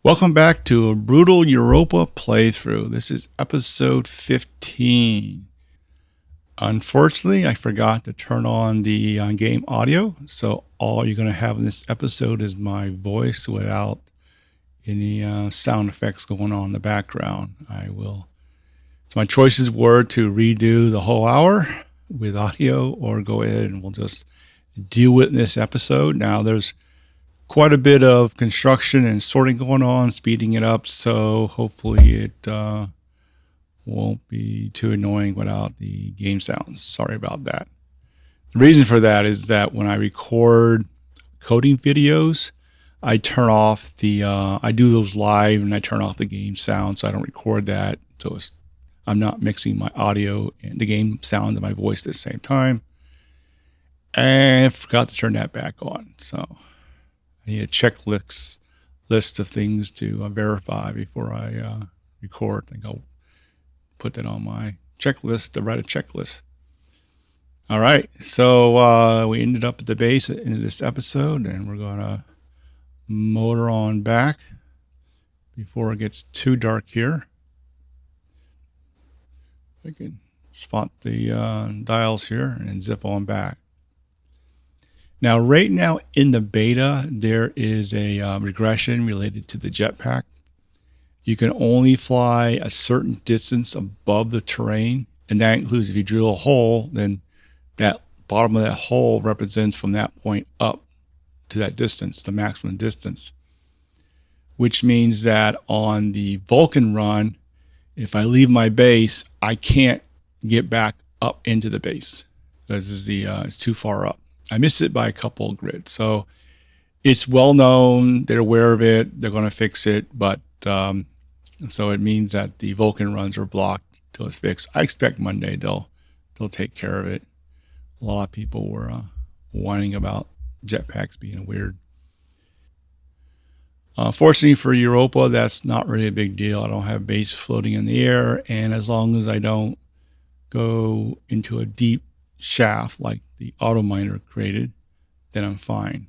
Welcome back to a brutal Europa playthrough. This is episode 15. Unfortunately, I forgot to turn on the game audio, so all you're going to have in this episode is my voice without any sound effects going on in the background. So my choices were to redo the whole hour with audio or go ahead and we'll just deal with this episode. Now, there's quite a bit of construction and sorting going on, speeding it up, so hopefully it won't be too annoying without the game sounds. Sorry about that. The reason for that is that when I record coding videos, I turn off I do those live and I turn off the game sound, so I don't record that. So I'm not mixing my audio and the game sound and my voice at the same time. And I forgot to turn that back on, so I need a checklist of things to verify before I record. I think I'll put that on my checklist to write a checklist. All right, so we ended up at the base at the end of this episode, and we're going to motor on back before it gets too dark here. I can spot the dials here and then zip on back. Now, right now in the beta, there is a regression related to the jetpack. You can only fly a certain distance above the terrain, and that includes if you drill a hole, then that bottom of that hole represents from that point up to that distance, the maximum distance, which means that on the Vulcan run, if I leave my base, I can't get back up into the base because it's too far up. I missed it by a couple of grids. So it's well known. They're aware of it. They're going to fix it. But so it means that the Vulcan runs are blocked till it's fixed. I expect Monday they'll take care of it. A lot of people were whining about jetpacks being weird. Fortunately for Europa, that's not really a big deal. I don't have base floating in the air. And as long as I don't go into a deep shaft like the auto miner created, then I'm fine.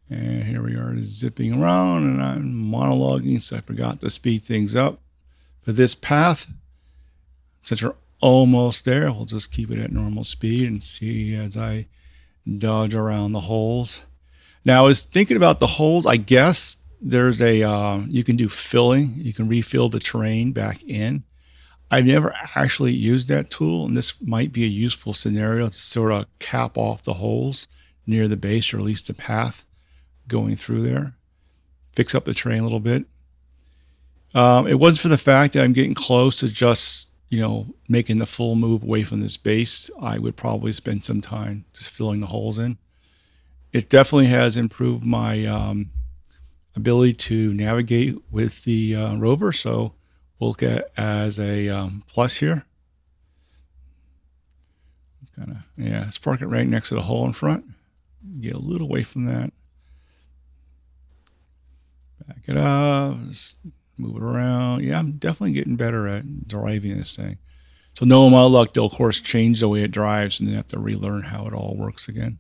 And here we are zipping around, and I'm monologuing, so I forgot to speed things up. For this path, since we're almost there, we'll just keep it at normal speed and see as I dodge around the holes. Now, I was thinking about the holes. I guess there's you can do filling. You can refill the terrain back in. I've never actually used that tool, and this might be a useful scenario to sort of cap off the holes near the base, or at least the path going through there. Fix up the terrain a little bit. It wasn't for the fact that I'm getting close to just, making the full move away from this base. I would probably spend some time just filling the holes in. It definitely has improved my ability to navigate with the rover, so we'll look at as a plus here. Let's park it right next to the hole in front. Get a little away from that. Back it up. Just move it around. Yeah, I'm definitely getting better at driving this thing. So knowing my luck, they'll of course change the way it drives and then have to relearn how it all works again.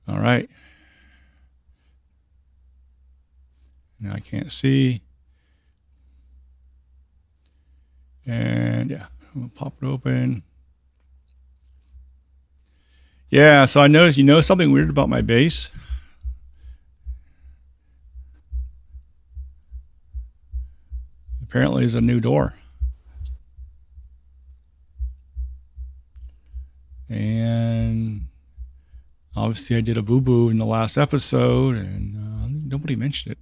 All right. Now I can't see. And yeah, we'll pop it open. Yeah, so I noticed, something weird about my base. Apparently, there's a new door. And obviously, I did a boo-boo in the last episode, and nobody mentioned it.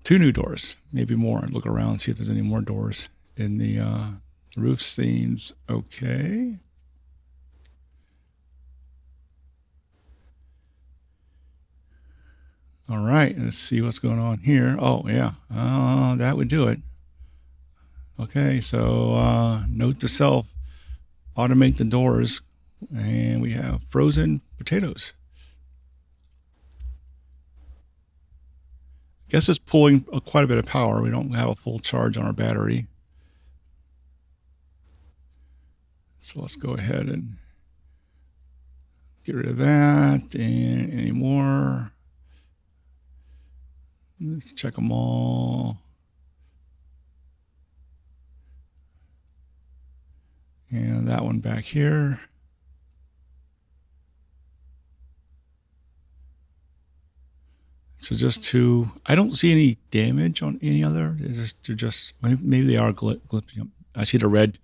2 new doors, maybe more. Look around, see if there's any more doors. In the roof seems okay. All right, let's see what's going on here. Oh, yeah, that would do it. Okay, so note to self, automate the doors, and we have frozen potatoes. I guess it's pulling quite a bit of power. We don't have a full charge on our battery. So let's go ahead and Get rid of that. And any more. Let's check them all. And that one back here. So just two. I don't see any damage on any other. They're just maybe they are glitching. I see the red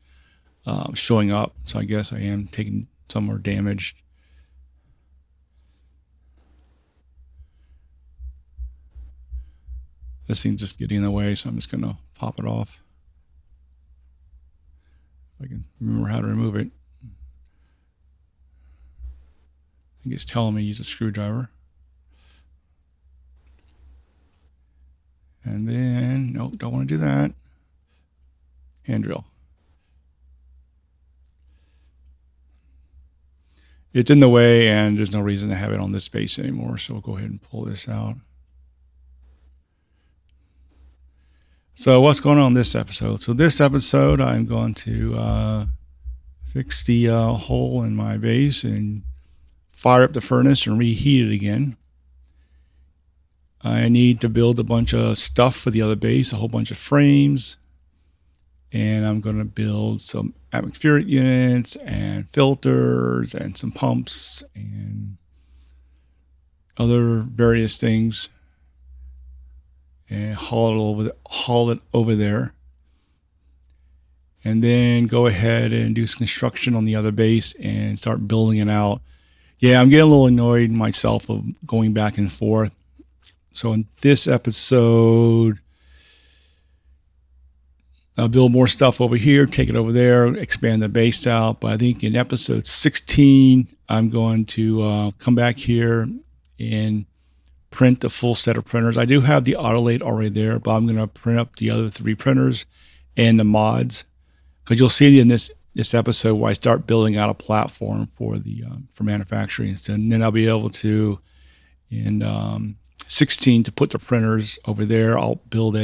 showing up, so I guess I am taking some more damage. This thing's just getting in the way, so I'm just gonna pop it off. If I can remember how to remove it. I think it's telling me to use a screwdriver. And then, nope, don't want to do that. Hand drill. It's in the way, and there's no reason to have it on this space anymore, so we'll go ahead and pull this out. So what's going on this episode? So this episode, I'm going to fix the hole in my base and fire up the furnace and reheat it again. I need to build a bunch of stuff for the other base, a whole bunch of frames. And I'm going to build some atmospheric units and filters and some pumps and other various things. And haul it over there. And then go ahead and do some construction on the other base and start building it out. Yeah, I'm getting a little annoyed myself of going back and forth. So in this episode, I'll build more stuff over here, take it over there, expand the base out. But I think in episode 16, I'm going to come back here and print the full set of printers. I do have the autolate already there, but I'm going to print up the other 3 printers and the mods, because you'll see in this episode where I start building out a platform for manufacturing. And then I'll be able to, in 16, to put the printers over there. I'll build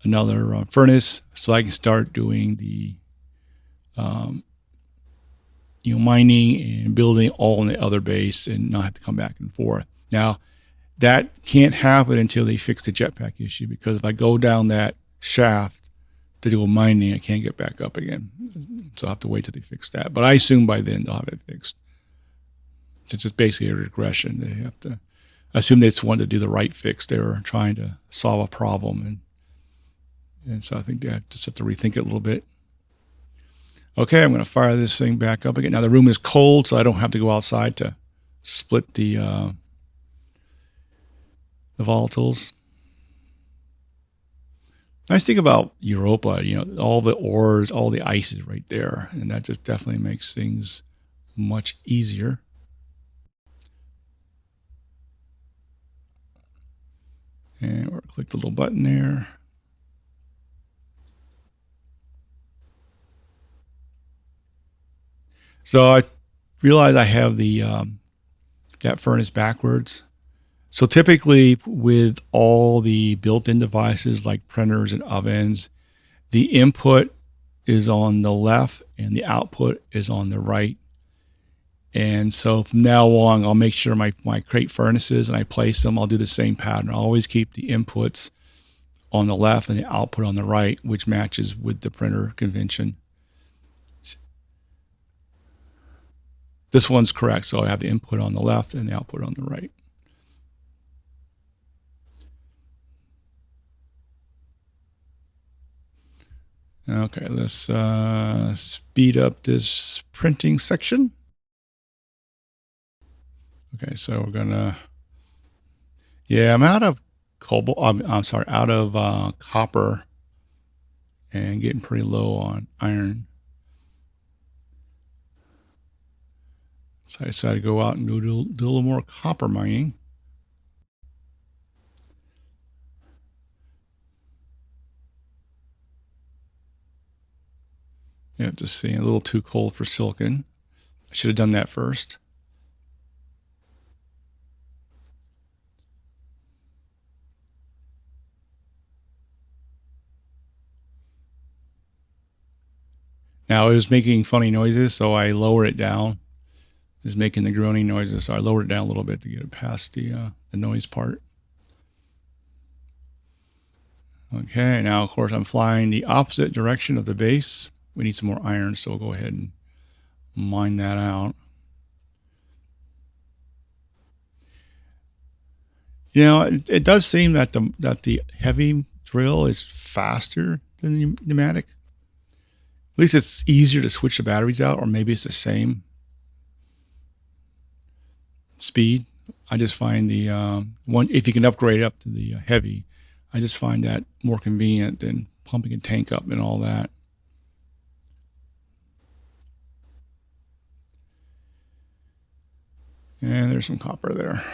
another furnace so I can start doing the mining and building all in the other base and not have to come back and forth. Now, that can't happen until they fix the jetpack issue, because if I go down that shaft to do a mining, I can't get back up again. So I'll have to wait till they fix that. But I assume by then they'll have it fixed. It's just basically a regression. They have to I assume they just wanted to do the right fix. They were trying to solve a problem. And so I think they just have to rethink it a little bit. Okay, I'm going to fire this thing back up again. Now the room is cold, so I don't have to go outside to split the volatiles. Nice thing about Europa, all the ores, all the ice is right there, and that just definitely makes things much easier. And we'll click the little button there. So I realize I have that furnace backwards. So typically with all the built-in devices like printers and ovens, the input is on the left and the output is on the right. And so from now on, I'll make sure my crate furnaces, and I place them, I'll do the same pattern. I'll always keep the inputs on the left and the output on the right, which matches with the printer convention. This one's correct. So I have the input on the left and the output on the right. Okay, let's speed up this printing section. Okay, so we're gonna, I'm out of cobalt. I'm sorry, out of copper, and getting pretty low on iron. So I decided to go out and do a little more copper mining. Yeah, just seeing a little too cold for silicon. I should have done that first. Now it was making funny noises, so I lower it down. is making the groaning noises. So I lowered it down a little bit to get it past the noise part. Okay, now of course I'm flying the opposite direction of the base. We need some more iron, so we'll go ahead and mine that out. You know, it does seem that the heavy drill is faster than the pneumatic. At least it's easier to switch the batteries out, or maybe it's the same speed. I just find the one, if you can upgrade up to the heavy, I just find that more convenient than pumping a tank up and all that. And there's some copper there.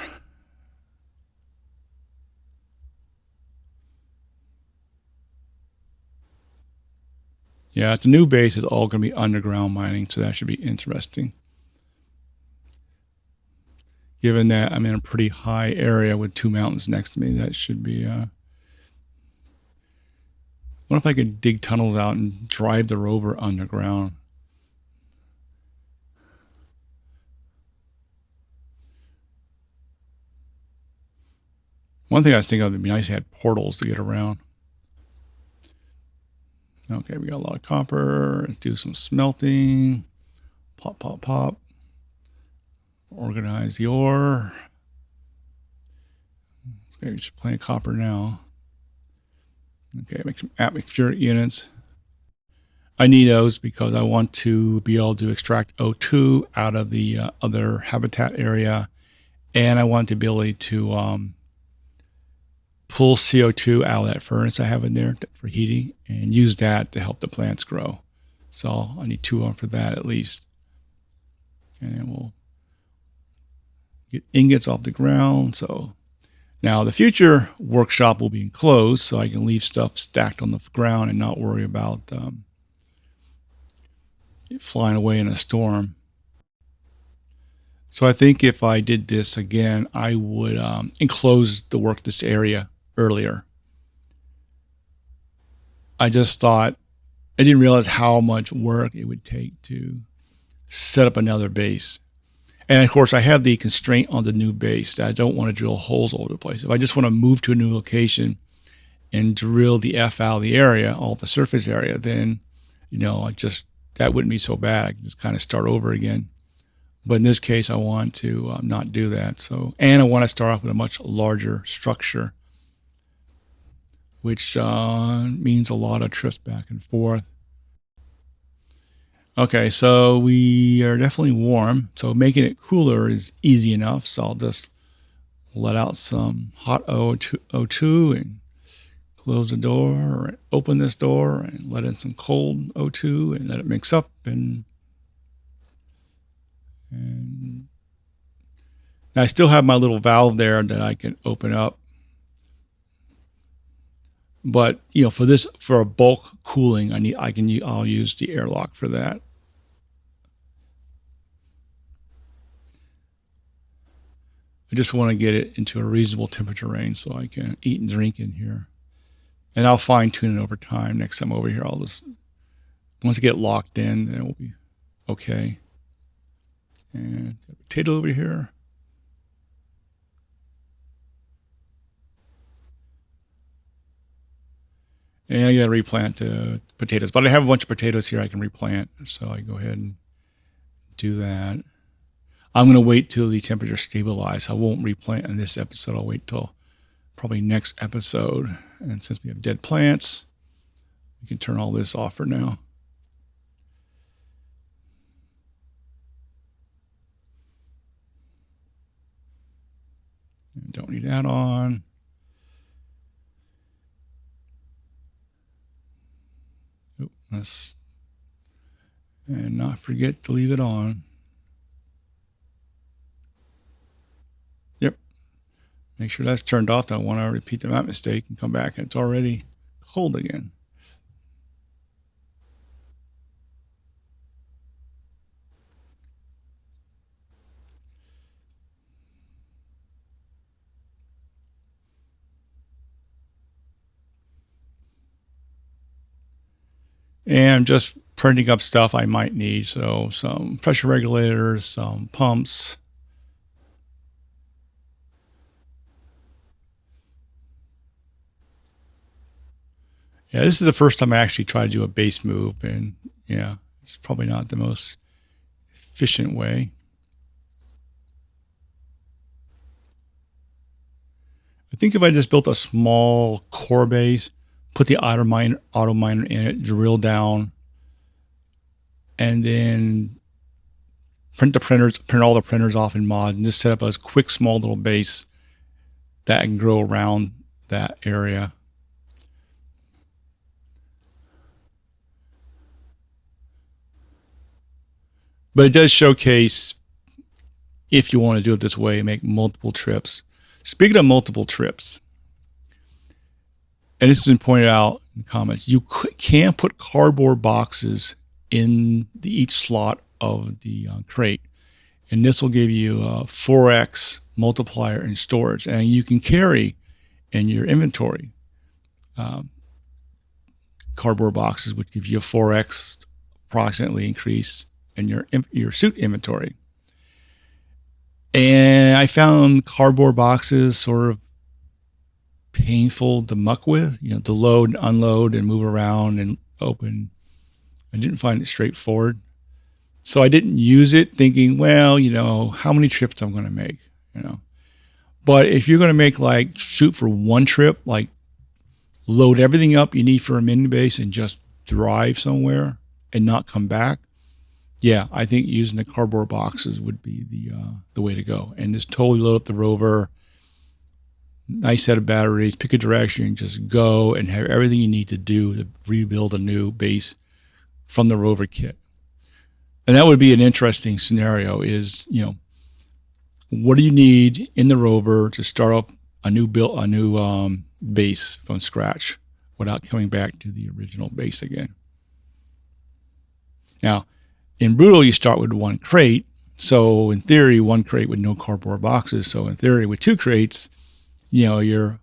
Yeah, the new base is all going to be underground mining, so that should be interesting. Given that I'm in a pretty high area with two mountains next to me, that should be... what if I could dig tunnels out and drive the rover underground? One thing I was thinking of, it'd be nice to have portals to get around. Okay, we got a lot of copper. Let's do some smelting. Pop, pop, pop. Organize the ore. Okay, just plenty of copper now. Okay, make some atmospheric units. I need those because I want to be able to extract O2 out of the other habitat area, and I want the ability to pull CO2 out of that furnace I have in there for heating and use that to help the plants grow. So I need 2 of them for that at least. And then we'll get ingots off the ground. So now the future workshop will be enclosed, so I can leave stuff stacked on the ground and not worry about it flying away in a storm. So I think if I did this again, I would enclose this area earlier. I just thought, I didn't realize how much work it would take to set up another base. And of course, I have the constraint on the new base that I don't want to drill holes all over the place. If I just want to move to a new location and drill the F out of the area, all the surface area, then, that wouldn't be so bad. I can just kind of start over again. But in this case, I want to not do that. And I want to start off with a much larger structure, which means a lot of trips back and forth. Okay, so we are definitely warm. So making it cooler is easy enough. So I'll just let out some hot O2 and close the door, or open this door and let in some cold O2 and let it mix up. And I still have my little valve there that I can open up. But for a bulk cooling, I'll use the airlock for that. I just want to get it into a reasonable temperature range so I can eat and drink in here. And I'll fine tune it over time. Next time over here, once I get locked in, then it will be okay. And got a potato over here. And I got to replant the potatoes. But I have a bunch of potatoes here I can replant. So I go ahead and do that. I'm going to wait till the temperature stabilizes. I won't replant in this episode. I'll wait till probably next episode. And since we have dead plants, we can turn all this off for now. Don't need that on. And not forget to leave it on. Yep. Make sure that's turned off. I don't want to repeat that mistake and come back and it's already cold again. And I'm just printing up stuff I might need. So some pressure regulators, some pumps. Yeah, this is the first time I actually tried to do a base move, and yeah, it's probably not the most efficient way. I think if I just built a small core base, put the auto miner in it, drill down, and then print all the printers off in mod, and just set up a quick small little base that can grow around that area. But it does showcase, if you want to do it this way, make multiple trips. Speaking of multiple trips, and this has been pointed out in the comments, you can put cardboard boxes in each slot of the crate, and this will give you a 4x multiplier in storage, and you can carry in your inventory cardboard boxes, which gives you a 4x approximately increase in your suit inventory. And I found cardboard boxes sort of painful to muck with, to load and unload and move around and open. I didn't find it straightforward. So I didn't use it, thinking, well, how many trips I'm going to make, But if you're going to make shoot for one trip, load everything up you need for a mini base and just drive somewhere and not come back, yeah, I think using the cardboard boxes would be the way to go. And just totally load up the rover, nice set of batteries, pick a direction, and just go and have everything you need to do to rebuild a new base from the rover kit. And that would be an interesting scenario is, what do you need in the rover to start off a new base from scratch without coming back to the original base again? Now, in Brutal, you start with one crate. So in theory, one crate with no cardboard boxes. So in theory, with two crates, you're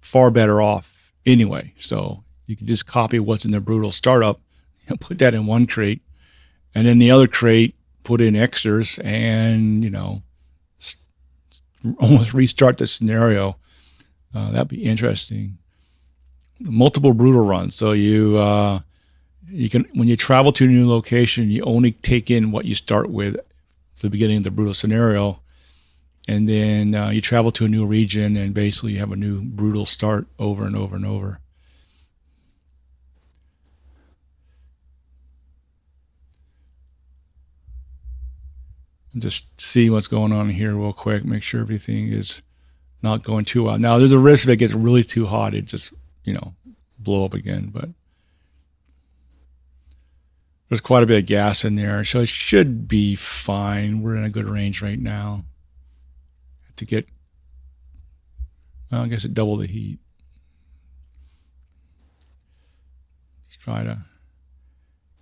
far better off anyway. So you can just copy what's in the Brutal startup and put that in one crate. And then the other crate, put in extras and, almost restart the scenario. That'd be interesting. Multiple Brutal runs. So you can, when you travel to a new location, you only take in what you start with for the beginning of the Brutal scenario. And then you travel to a new region and basically you have a new Brutal start over and over and over. And just see what's going on here real quick. Make sure everything is not going too hot. Now, there's a risk if it gets really too hot, it just, blow up again. But there's quite a bit of gas in there, so it should be fine. We're in a good range right now. Have to get, well, I guess it doubled the heat. Let's try to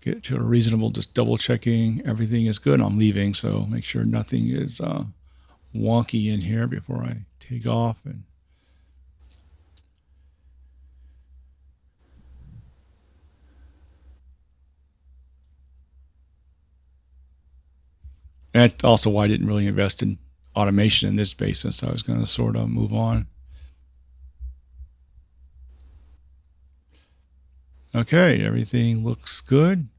get to a reasonable, just double checking everything is good. I'm leaving, so make sure nothing is wonky in here before I take off. And that's also why I didn't really invest in automation in this base, since I was going to sort of move on. Okay, everything looks good.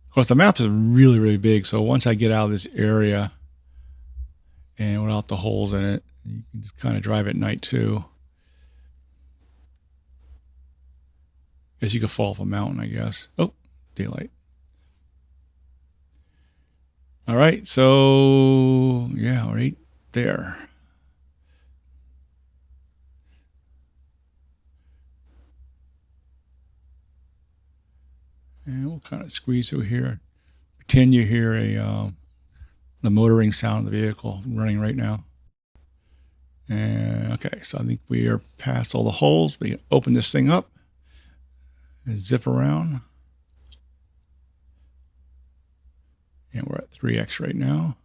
Of course, the map is really, really big, so once I get out of this area and without the holes in it, you can just kind of drive at night too. Guess you could fall off a mountain, I guess. Oh, daylight. All right, so yeah, right there. And we'll kind of squeeze through here. Pretend you hear the motoring sound of the vehicle running right now. And okay, so I think we are past all the holes. We can open this thing up and zip around. And we're at 3x right now.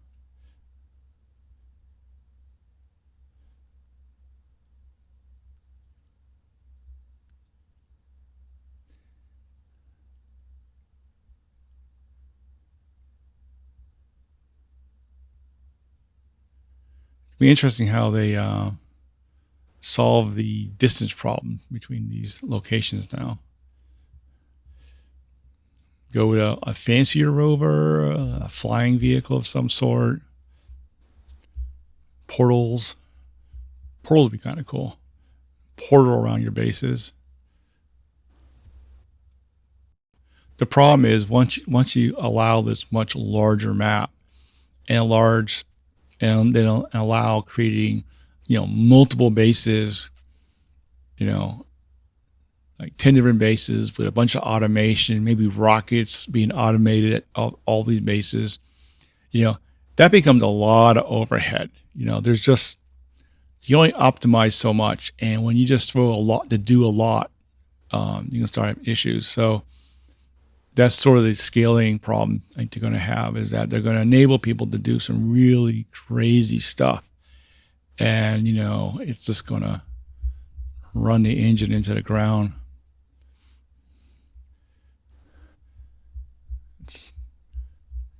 be interesting how they solve the distance problem between these locations now. Go to a fancier rover, a flying vehicle of some sort, portals. Portals would be kind of cool. Portal around your bases. The problem is once you allow this much larger map and then allow creating, multiple bases, like 10 different bases with a bunch of automation, maybe rockets being automated at all these bases, that becomes a lot of overhead. There's just, you only optimize so much. And when you just throw a lot to do a lot, you can start having issues. So that's sort of the scaling problem I think they're going to have, is that they're going to enable people to do some really crazy stuff. And, it's just going to run the engine into the ground.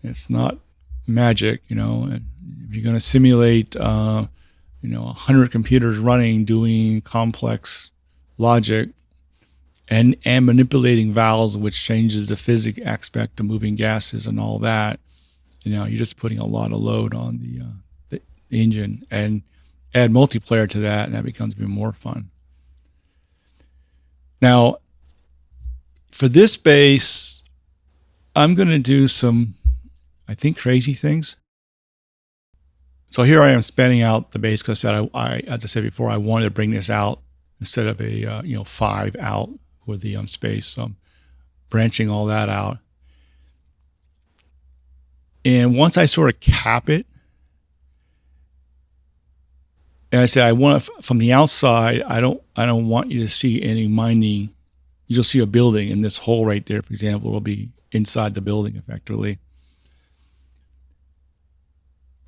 It's not magic, If you're going to simulate, 100 computers running, doing complex logic and manipulating valves, which changes the physics aspect of moving gases and all that, you're just putting a lot of load on the engine. And add multiplayer to that, and that becomes even more fun. Now, for this base, I'm going to do some, I think, crazy things. So here I am spanning out the base because as I said before, I wanted to bring this out instead of a 5 out with the space. So I'm branching all that out. And once I sort of cap it, and I said I want from the outside, I don't want you to see any mining. You'll see a building, and this hole right there, for example, will be inside the building effectively.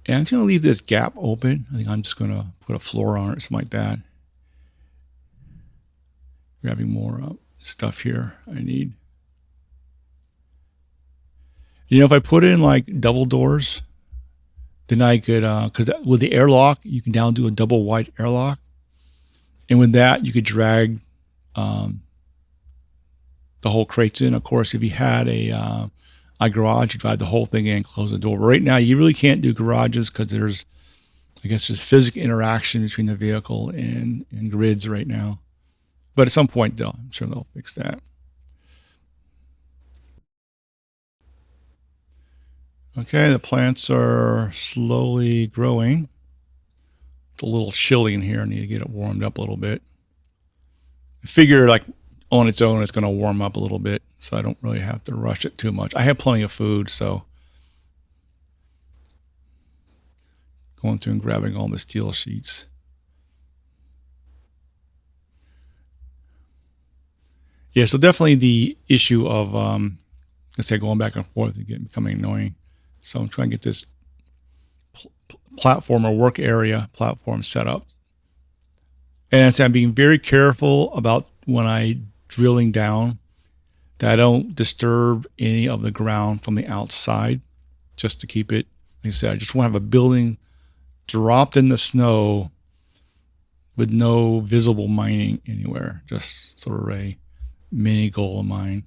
And I'm going to leave this gap open. I think I'm just going to put a floor on it or something like that. Grabbing more stuff here I need. If I put in like double doors, then I could, because with the airlock, you can now do a double wide airlock. And with that, you could drag the whole crates in. Of course, if you had a garage, you drive the whole thing in and close the door. But right now, you really can't do garages because there's physical interaction between the vehicle and grids right now. But at some point, I'm sure they'll fix that. Okay, the plants are slowly growing. It's a little chilly in here. I need to get it warmed up a little bit. I figure like on its own, it's going to warm up a little bit, so I don't really have to rush it too much. I have plenty of food, so going through and grabbing all the steel sheets. Yeah, so definitely the issue of, going back and forth and becoming annoying. So I'm trying to get this platform or work area platform set up. And I said, I'm being very careful about when I drilling down that I don't disturb any of the ground from the outside, just to keep it, like I said, I just want to have a building dropped in the snow with no visible mining anywhere, just sort of a mini goal of mine.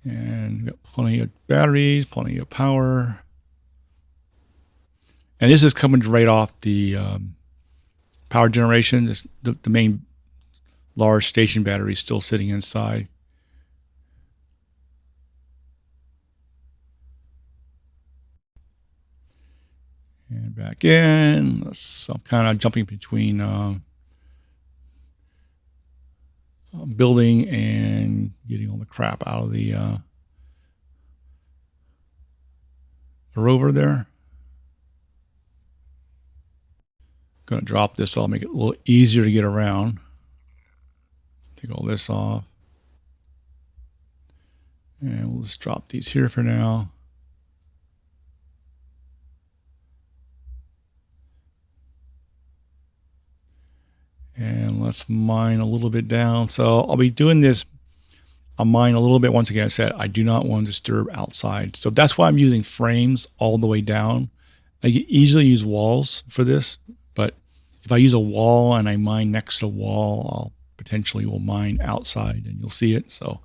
And we've got plenty of batteries, plenty of power. And this is coming right off the power generation. The main large station battery is still sitting inside. And back in. So I'm kind of jumping between building and getting all the crap out of the rover there. Going to drop this. I'll make it a little easier to get around. Take all this off. And we'll just drop these here for now. And let's mine a little bit down. So I'll be doing this. I'll mine a little bit. Once again, I said I do not want to disturb outside. So that's why I'm using frames all the way down. I easily use walls for this, but if I use a wall and I mine next to a wall, I'll potentially will mine outside and you'll see it. So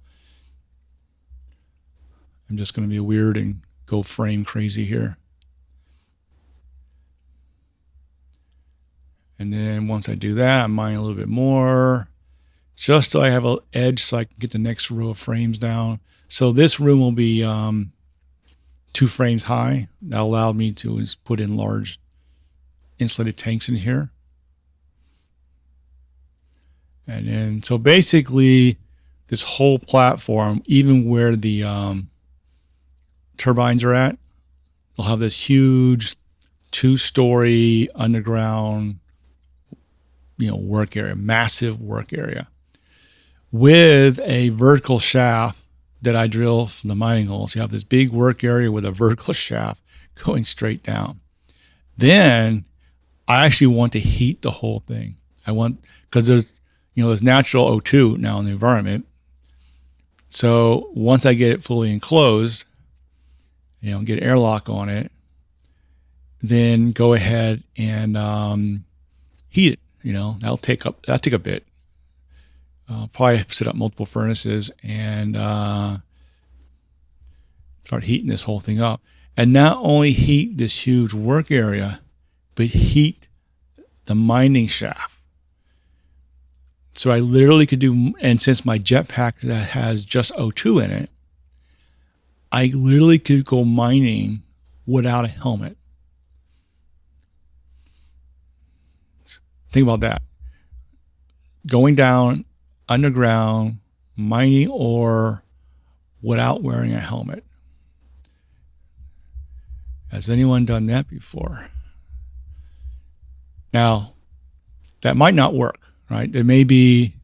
I'm just going to be weird and go frame crazy here. And then once I do that, I mine a little bit more, just so I have an edge so I can get the next row of frames down. So this room will be 2 frames high. That allowed me to put in large insulated tanks in here. And then, so basically this whole platform, even where the turbines are at, they'll have this huge 2-story underground, work area, massive work area with a vertical shaft that I drill from the mining holes. You have this big work area with a vertical shaft going straight down. Then I actually want to heat the whole thing. Because there's natural O2 now in the environment. So once I get it fully enclosed, get airlock on it, then go ahead and heat it. That'll take a bit. Probably set up multiple furnaces and start heating this whole thing up. And not only heat this huge work area, but heat the mining shaft. So I literally could do, and since my jetpack that has just O2 in it, I literally could go mining without a helmet. Think about that. Going down underground, mining ore without wearing a helmet. Has anyone done that before? Now, that might not work, right? There may be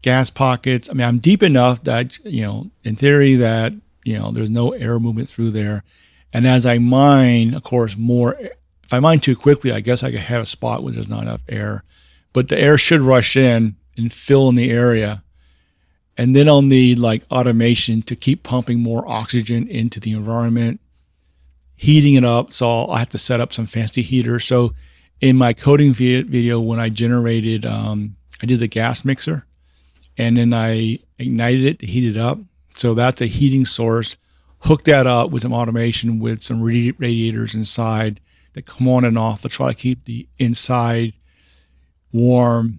gas pockets. I mean, I'm deep enough that, in theory that, there's no air movement through there. And as I mine, of course, if I mine too quickly, I guess I could have a spot where there's not enough air. But the air should rush in and fill in the area. And then I'll need automation to keep pumping more oxygen into the environment, heating it up. So I have to set up some fancy heaters. So in my coding video, when I generated, I did the gas mixer and then I ignited it to heat it up. So that's a heating source. Hook that up with some automation with some radiators inside that come on and off to try to keep the inside warm.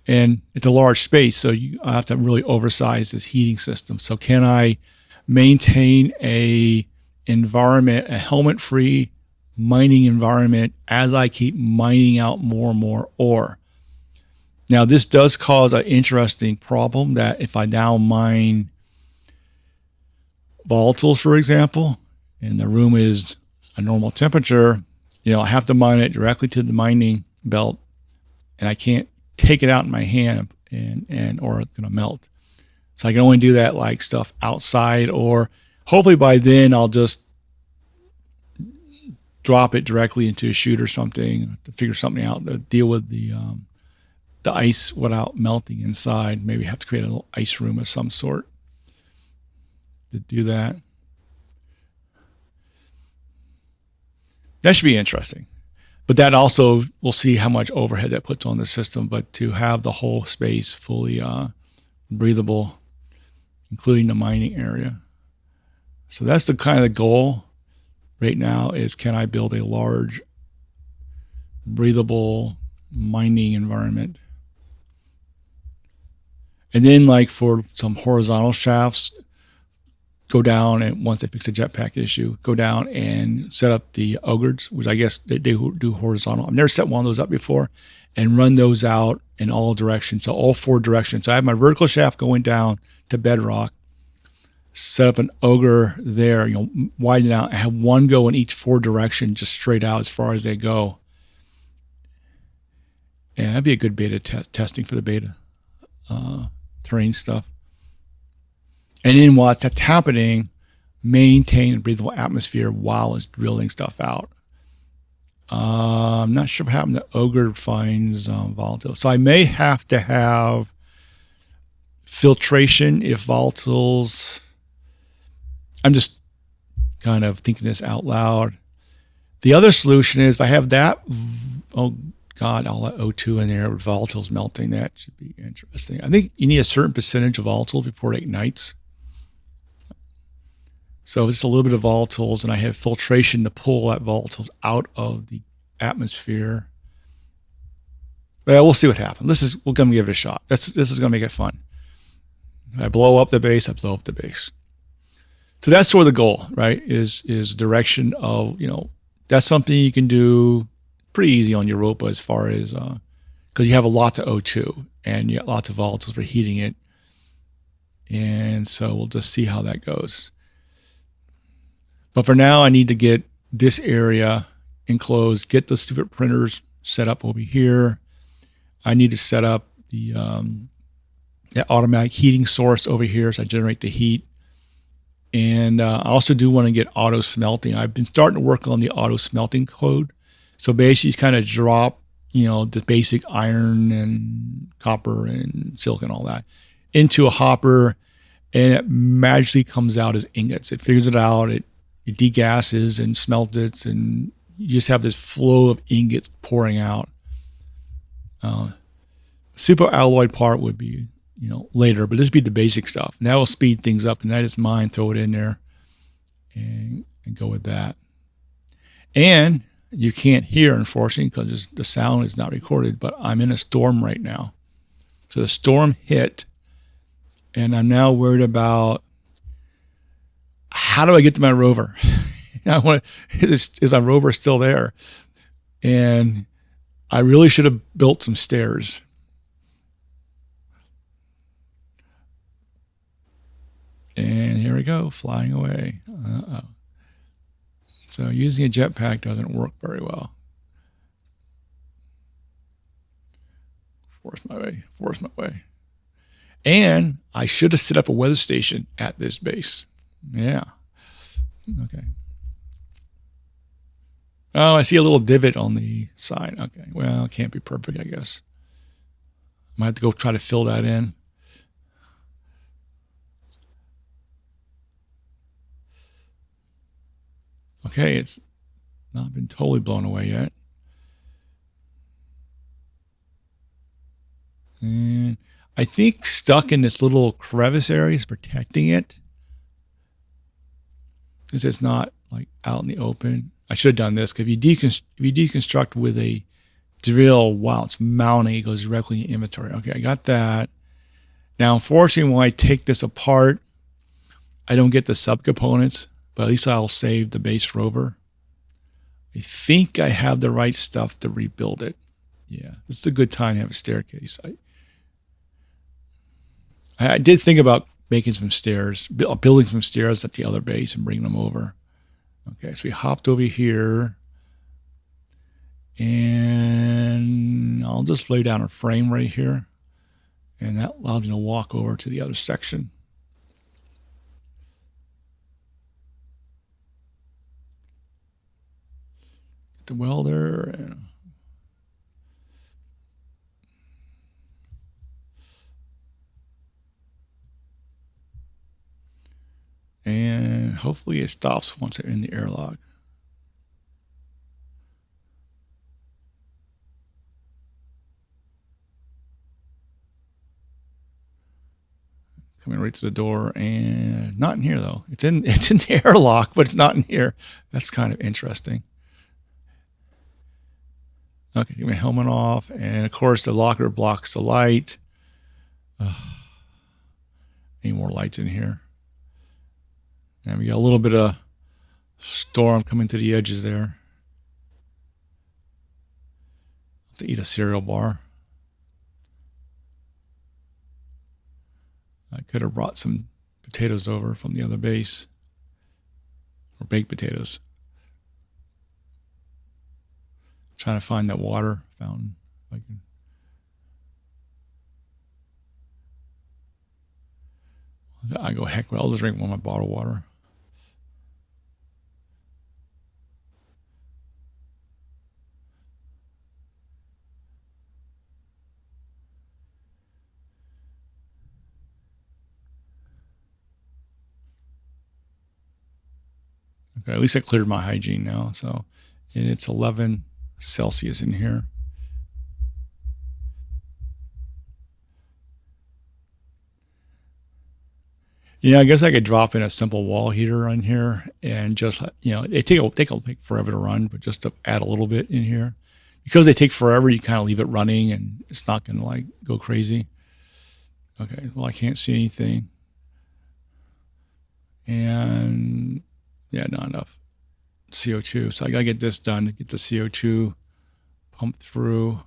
And it's a large space, so I have to really oversize this heating system. So can I maintain a helmet-free mining environment as I keep mining out more and more ore? Now, this does cause an interesting problem that if I now mine volatiles, for example, and the room is a normal temperature, I have to mine it directly to the mining belt, and I can't take it out in my hand or it's going to melt. So I can only do that stuff outside, or hopefully by then I'll just drop it directly into a chute or something to figure something out to deal with the ice without melting inside. Maybe have to create a little ice room of some sort to do that. That should be interesting. But that also, we'll see how much overhead that puts on the system. But to have the whole space fully breathable, including the mining area. So that's the kind of the goal right now is, can I build a large, breathable mining environment? And then for some horizontal shafts, go down and once they fix the jetpack issue, go down and set up the augers, which I guess they do horizontal. I've never set one of those up before, and run those out in all directions. So all 4 directions. So I have my vertical shaft going down to bedrock, set up an auger there, widen out, and have one go in each 4 directions, just straight out as far as they go. And that'd be a good beta testing for the beta terrain stuff. And then while that's happening, maintain a breathable atmosphere while it's drilling stuff out. I'm not sure what happened to auger finds volatile. So I may have to have filtration if volatiles. I'm just kind of thinking this out loud. The other solution is if I have that, oh God, all that O2 in there with volatiles melting. That should be interesting. I think you need a certain percentage of volatiles before it ignites. So it's a little bit of volatiles, and I have filtration to pull that volatiles out of the atmosphere. Well, we'll see what happens. We're going to give it a shot. This is going to make it fun. If I blow up the base, I blow up the base. So that's sort of the goal, right? Is direction of, that's something you can do pretty easy on Europa as far as, because you have a lot of O2 and you got lots of volatiles for heating it. And so we'll just see how that goes. But for now, I need to get this area enclosed, get the stupid printers set up over here. I need to set up the automatic heating source over here so I generate the heat. And I also do want to get auto smelting. I've been starting to work on the auto smelting code. So basically, you kind of drop, the basic iron and copper and silicon and all that into a hopper, and it magically comes out as ingots. It figures it out. It degasses and smelts it, and you just have this flow of ingots pouring out. Super alloy part would be, later, but this would be the basic stuff. And that will speed things up. And that is mine. Throw it in there and go with that. And you can't hear, unfortunately, because the sound is not recorded, but I'm in a storm right now. So the storm hit, and I'm now worried about how do I get to my rover? Is my rover still there? And I really should have built some stairs. And here we go, flying away. Uh-oh. So using a jetpack doesn't work very well. Force my way. And I should have set up a weather station at this base. Yeah. Okay. Oh, I see a little divot on the side. Okay. Well, it can't be perfect, I guess. I might have to go try to fill that in. Okay, it's not been totally blown away yet. And I think stuck in this little crevice area is protecting it, because it's not like out in the open. I should have done this, because if you deconstruct with a drill while it's mounting, it goes directly in inventory. Okay, I got that. Now, unfortunately, when I take this apart, I don't get the subcomponents, but at least I'll save the base rover. I think I have the right stuff to rebuild it. Yeah, this is a good time to have a staircase. I did think about making some stairs, building some stairs at the other base and bringing them over. Okay, so we hopped over here, and I'll just lay down a frame right here, and that allows me to walk over to the other section. Get the welder. And hopefully it stops once they're in the airlock. Coming right to the door, and not in here though. It's in the airlock, but it's not in here. That's kind of interesting. Okay, get my helmet off, and of course the locker blocks the light. Any more lights in here? And we got a little bit of storm coming to the edges there. Have to eat a cereal bar. I could have brought some potatoes over from the other base, or baked potatoes. Trying to find that water fountain. I go, heck, well, I'll just drink one of my bottled water. Okay, at least I cleared my hygiene now. So, and it's 11 Celsius in here. I guess I could drop in a simple wall heater on here and just, they take forever to run, but just to add a little bit in here. Because they take forever, you kind of leave it running and it's not going to like go crazy. Okay, well, I can't see anything. And yeah, not enough CO2. So I got to get this done to get the CO2 pumped through.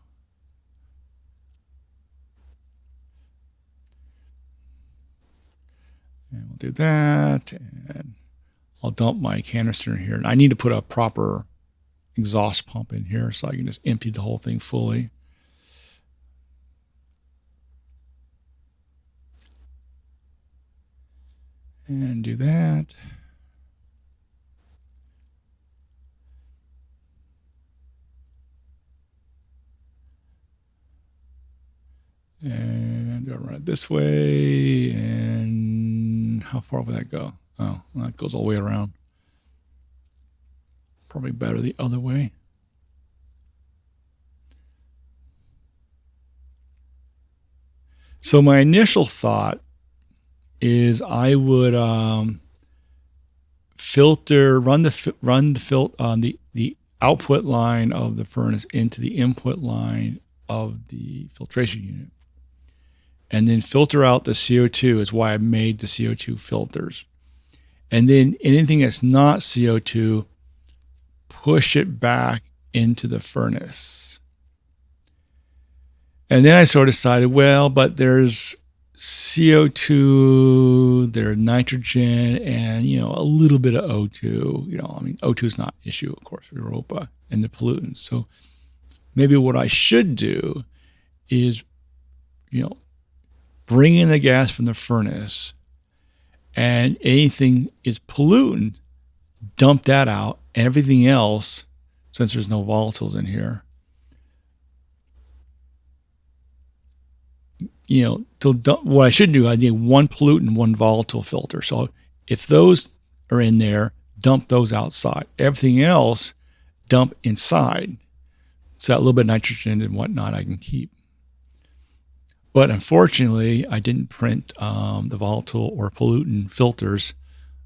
And we'll do that. And I'll dump my canister in here. And I need to put a proper exhaust pump in here so I can just empty the whole thing fully. And do that. And I'll run it this way. And how far will that go? Oh, well, that goes all the way around. Probably better the other way. So my initial thought is I would run the output line of the furnace into the input line of the filtration unit, and then filter out the CO2. Is why I made the CO2 filters, and then anything that's not CO2, push it back into the furnace. And then I sort of decided, well, but there's CO2, there's nitrogen, and, a little bit of O2. O2 is not an issue, of course, for Europa and the pollutants. So maybe what I should do is, bring in the gas from the furnace, and anything is pollutant, dump that out, and everything else, since there's no volatiles in here, what I should do, I need one pollutant, one volatile filter. So if those are in there, dump those outside. Everything else, dump inside. So that little bit of nitrogen and whatnot I can keep. But unfortunately, I didn't print the volatile or pollutant filters.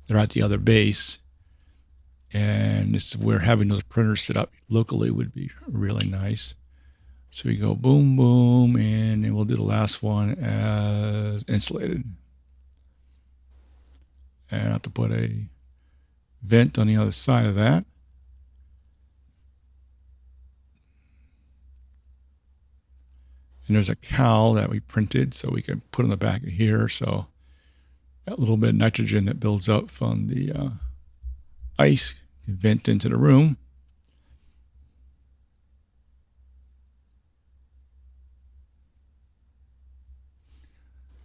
They're at the other base. And this is where having those printers set up locally would be really nice. So we go boom, boom, and then we'll do the last one as insulated. And I have to put a vent on the other side of that. And there's a cowl that we printed, so we can put on the back of here. So that little bit of nitrogen that builds up from the ice can vent into the room.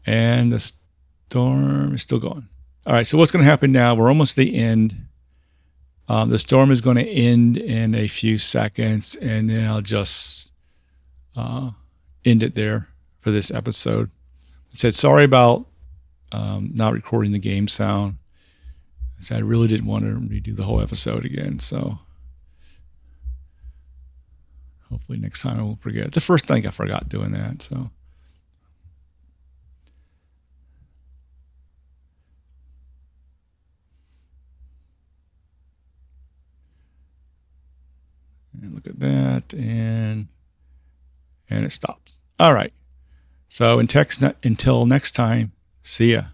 And the storm is still going. All right, so what's going to happen now? We're almost at the end. The storm is going to end in a few seconds, and then I'll just end it there for this episode. I said sorry about not recording the game sound. I said I really didn't want to redo the whole episode again, so hopefully next time I won't forget. It's the first thing I forgot doing that, so. And look at that, and it stops. All right. So until next time, see ya.